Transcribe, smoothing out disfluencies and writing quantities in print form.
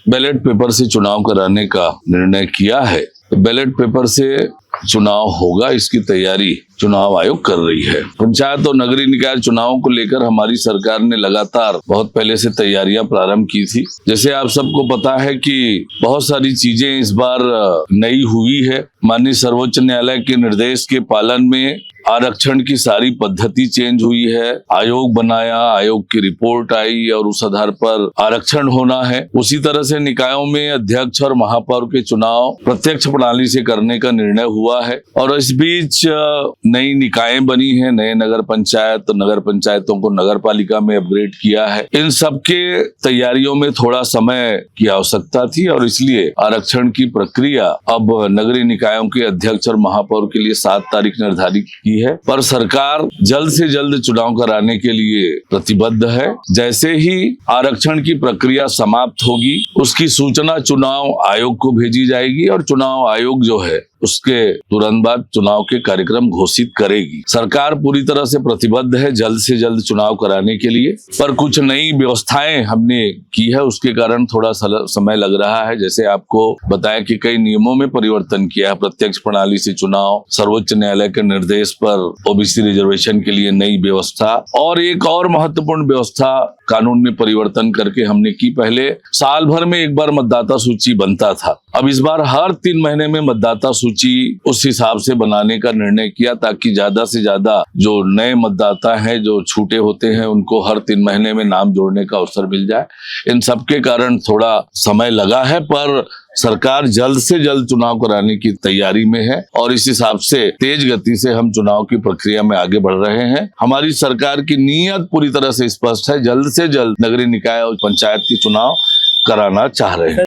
Ballot paper से चुनाव कराने का निर्णय किया है। तो बैलेट पेपर से चुनाव होगा, इसकी तैयारी चुनाव आयोग कर रही है। पंचायत और नगरीय निकाय चुनावों को लेकर हमारी सरकार ने लगातार बहुत पहले से तैयारियां प्रारंभ की थी। जैसे आप सबको पता है कि बहुत सारी चीजें इस बार नई हुई है। माननीय सर्वोच्च न्यायालय के निर्देश के पालन में आरक्षण की सारी पद्धति चेंज हुई है। आयोग बनाया, आयोग की रिपोर्ट आई और उस आधार पर आरक्षण होना है। उसी तरह से निकायों में अध्यक्ष और महापौर के चुनाव प्रत्यक्ष प्रणाली से करने का निर्णय हुआ है। और इस बीच नई निकायें बनी हैं, नए नगर पंचायत, नगर पंचायतों को नगर पालिका में अपग्रेड किया है। इन सबके तैयारियों में थोड़ा समय की आवश्यकता थी और इसलिए आरक्षण की प्रक्रिया अब नगरीय निकायों के अध्यक्ष और महापौर के लिए 7 तारीख निर्धारित की है। पर सरकार जल्द से जल्द चुनाव कराने के लिए प्रतिबद्ध है। जैसे ही आरक्षण की प्रक्रिया समाप्त होगी, उसकी सूचना चुनाव आयोग को भेजी जाएगी और चुनाव आयोग जो है उसके तुरंत बाद चुनाव के कार्यक्रम घोषित करेगी। सरकार पूरी तरह से प्रतिबद्ध है जल्द से जल्द चुनाव कराने के लिए, पर कुछ नई व्यवस्थाएं हमने की है, उसके कारण थोड़ा समय लग रहा है। जैसे आपको बताया कि कई नियमों में परिवर्तन किया है। प्रत्यक्ष प्रणाली से चुनाव, सर्वोच्च न्यायालय के निर्देश पर ओबीसी रिजर्वेशन के लिए नई व्यवस्था और एक और महत्वपूर्ण व्यवस्था कानून में परिवर्तन करके हमने की। पहले साल भर में एक बार मतदाता सूची बनता था, अब इस बार हर 3 महीने में मतदाता सूची उस हिसाब से बनाने का निर्णय किया, ताकि ज्यादा से ज्यादा जो नए मतदाता हैं, जो छूटे होते हैं, उनको हर 3 महीने में नाम जोड़ने का अवसर मिल जाए। इन सब के कारण थोड़ा समय लगा है, पर सरकार जल्द से जल्द चुनाव कराने की तैयारी में है और इस हिसाब से तेज गति से हम चुनाव की प्रक्रिया में आगे बढ़ रहे हैं। हमारी सरकार की नीयत पूरी तरह से स्पष्ट है, जल्द से जल्द नगरीय निकाय और पंचायत के चुनाव कराना चाह रहे हैं।